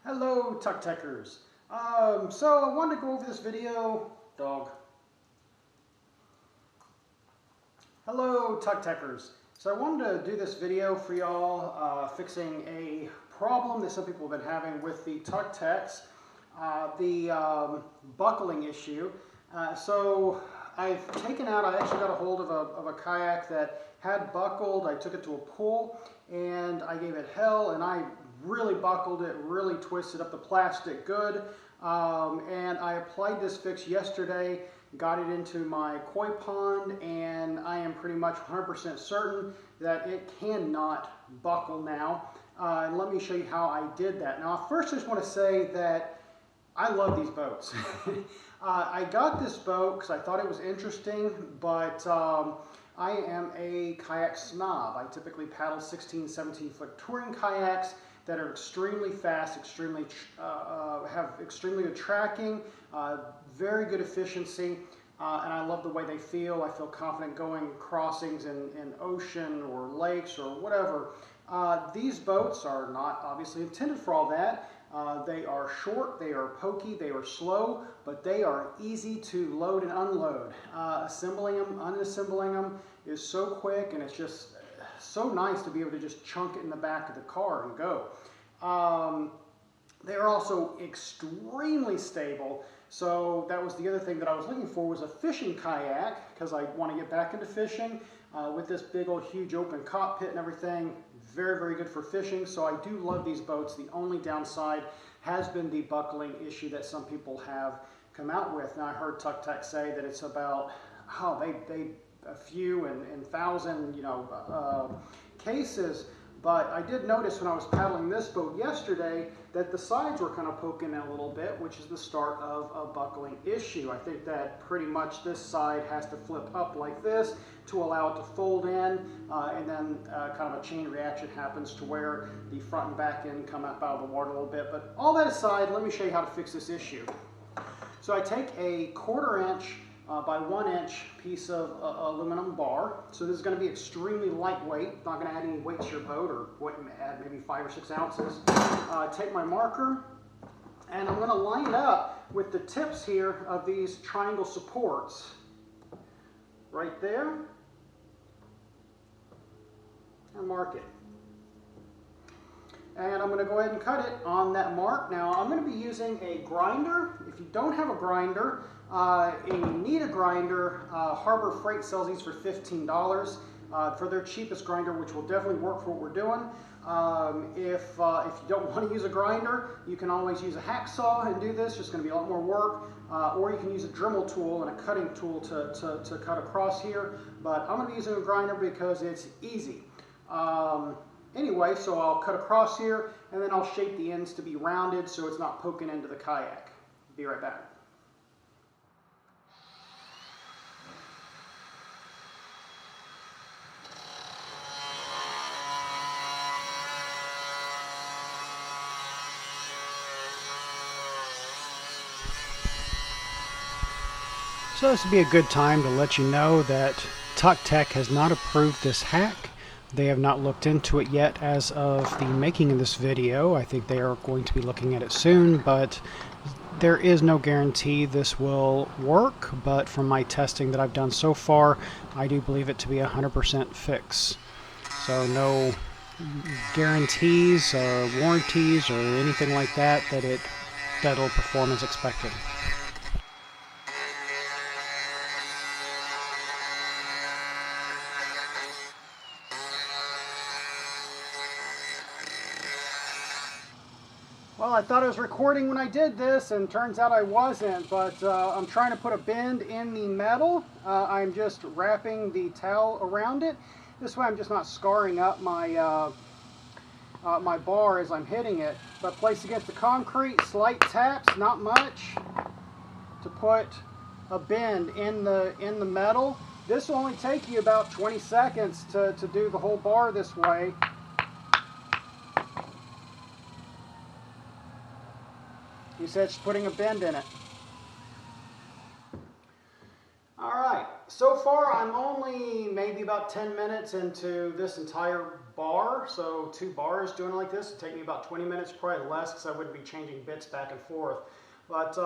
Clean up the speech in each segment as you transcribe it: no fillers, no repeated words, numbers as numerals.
Hello, Tucktecers. So I wanted to go over this video. Dog. Hello, Tucktecers. So I wanted to do this video for y'all fixing a problem that some people have been having with the Tucktec's, the buckling issue. So I've taken out, I actually got a hold of a kayak that had buckled. I took it to a pool and I gave it hell, and I really buckled it, really twisted up the plastic good. And I applied this fix yesterday, got it into my koi pond, and I am pretty much 100% certain that it cannot buckle now. And let me show you how I did that. Now, first I just want to say that I love these boats. I got this boat because I thought it was interesting, but I am a kayak snob. I typically paddle 16, 17-foot touring kayaks that are extremely fast, have extremely good tracking, very good efficiency, and I love the way they feel. I feel confident going crossings in ocean or lakes or whatever. These boats are not obviously intended for all that. They are short, they are pokey, they are slow, but they are easy to load and unload. Assembling them, unassembling them is so quick, and it's just so nice to be able to just chunk it in the back of the car and go. They are also extremely stable. So that was the other thing that I was looking for, was a fishing kayak, because I want to get back into fishing with this big old huge open cockpit and everything. Very, very good for fishing. So I do love these boats. The only downside has been the buckling issue that some people have come out with. Now I heard Tucktec say that it's about, they a few and thousand, cases. But I did notice when I was paddling this boat yesterday that the sides were kind of poking in a little bit, which is the start of a buckling issue. I think that pretty much this side has to flip up like this to allow it to fold in, and then kind of a chain reaction happens to where the front and back end come up out of the water a little bit. But all that aside, let me show you how to fix this issue. So I take a 1/4 inch by 1 inch piece of aluminum bar. So this is going to be extremely lightweight. Not going to add any weight to your boat, or add maybe 5 or 6 ounces. Take my marker, and I'm going to line it up with the tips here of these triangle supports. Right there. And mark it. And I'm going to go ahead and cut it on that mark. Now I'm going to be using a grinder. If you don't have a grinder, and you need a grinder, Harbor Freight sells these for $15 for their cheapest grinder, which will definitely work for what we're doing. If you don't want to use a grinder, you can always use a hacksaw and do this. It's just going to be a lot more work. Or you can use a Dremel tool and a cutting tool to cut across here. But I'm going to be using a grinder because it's easy. Anyway, so I'll cut across here, and then I'll shape the ends to be rounded so it's not poking into the kayak. Be right back. So this would be a good time to let you know that Tucktec has not approved this hack. They have not looked into it yet as of the making of this video. I think they are going to be looking at it soon, but there is no guarantee this will work. But from my testing that I've done so far, I do believe it to be a 100% fix. So no guarantees or warranties or anything like that that'll perform as expected. Well, I thought I was recording when I did this, and turns out I wasn't, but I'm trying to put a bend in the metal. I'm just wrapping the towel around it. This way I'm just not scarring up my, my bar as I'm hitting it. But placed against the concrete, slight taps, not much, to put a bend in the metal. This will only take you about 20 seconds to do the whole bar this way. You said it's putting a bend in it. Alright, so far I'm only maybe about 10 minutes into this entire bar, so 2 bars doing it like this. It'd take me about 20 minutes, probably less, because I wouldn't be changing bits back and forth. But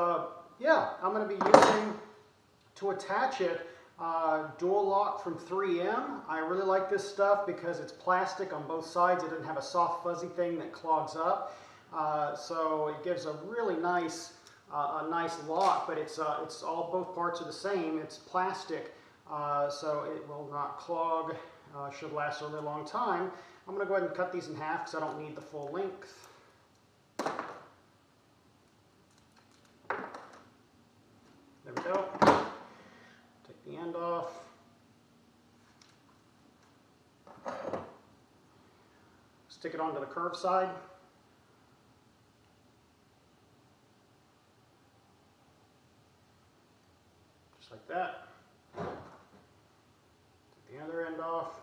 yeah, I'm going to be using, to attach it, dual lock from 3M. I really like this stuff because it's plastic on both sides. It doesn't have a soft fuzzy thing that clogs up. So it gives a really nice lock, but it's all, both parts are the same. It's plastic, so it will not clog. Should last a really long time. I'm going to go ahead and cut these in half because I don't need the full length. There we go. Take the end off. Stick it onto the curved side. Just like that. Take the other end off.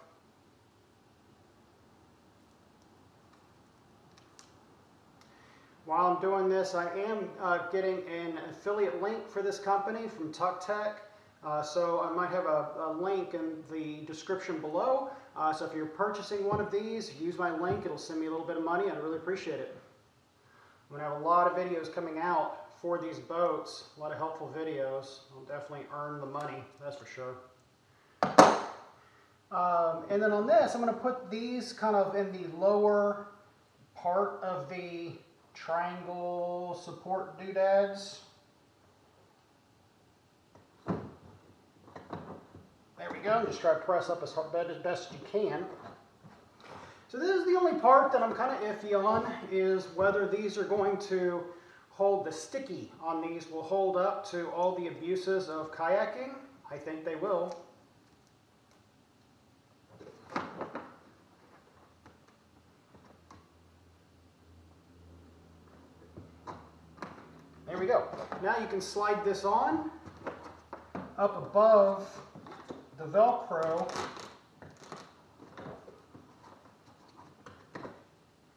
While I'm doing this, I am getting an affiliate link for this company from Tucktec. So I might have a link in the description below. So if you're purchasing one of these, use my link. It'll send me a little bit of money. I'd really appreciate it. I'm going to have a lot of videos coming out for these boats. A lot of helpful videos. I'll definitely earn the money, that's for sure. And then on this, I'm going to put these kind of in the lower part of the triangle support doodads. There we go. Just try to press up as best as you can. So this is the only part that I'm kind of iffy on, is whether these are going to hold, the sticky on these will hold up to all the abuses of kayaking. I think they will. There we go. Now you can slide this on up above the Velcro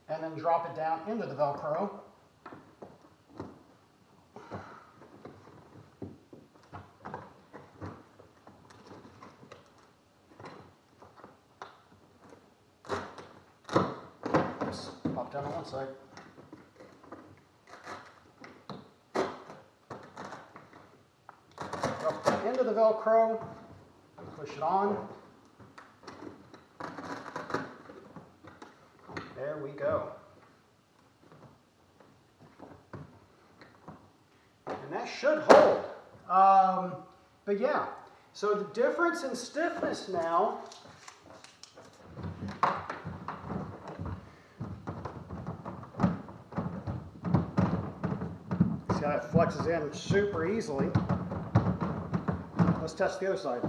and then drop it down into the Velcro. Oops, pop down on one side. Into the Velcro, push it on. There we go. And that should hold. But yeah, so the difference in stiffness now, see how it flexes in super easily. Let's test the other side.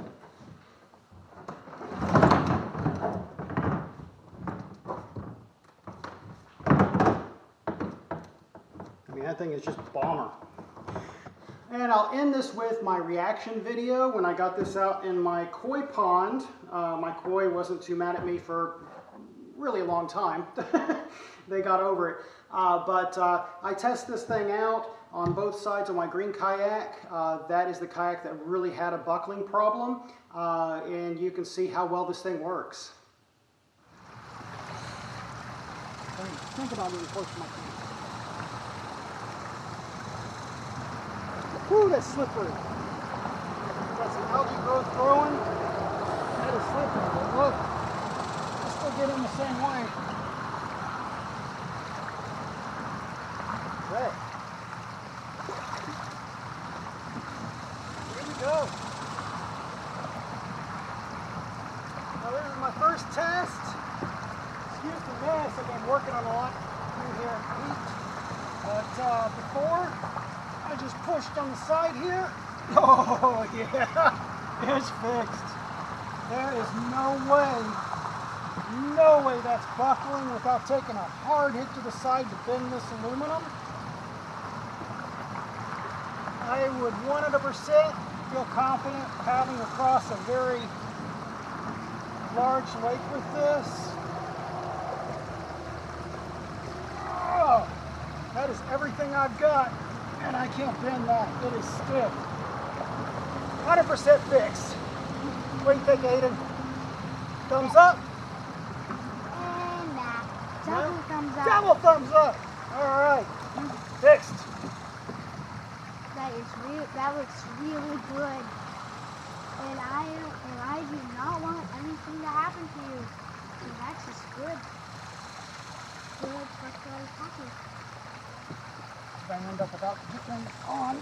I mean, that thing is just a bomber. And I'll end this with my reaction video when I got this out in my koi pond. My koi wasn't too mad at me for really a long time. They got over it. But I test this thing out on both sides of my green kayak. That is the kayak that really had a buckling problem. And you can see how well this thing works. Think about it close to my feet. Whew, that's slippery. Got some algae growth growing. That is slippery, but look, I still get in the same way. Okay. Here we go. Now this is my first test. Excuse the mess, I've been working on a lot through here at the beach. But before, I just pushed on the side here. Oh yeah, it's fixed. There is no way that's buckling without taking a hard hit to the side to bend this aluminum. I would 100% feel confident paddling across a very large lake with this. Oh, that is everything I've got. And I can't bend that. It is stiff. 100% fixed. What do you think, Aiden? Thumbs up? Double thumbs up. Double thumbs up. All right. Fixed. That looks really good. And I do not want anything to happen to you. So that's just good. Good, that's what I was talking. If I end up without the hook on.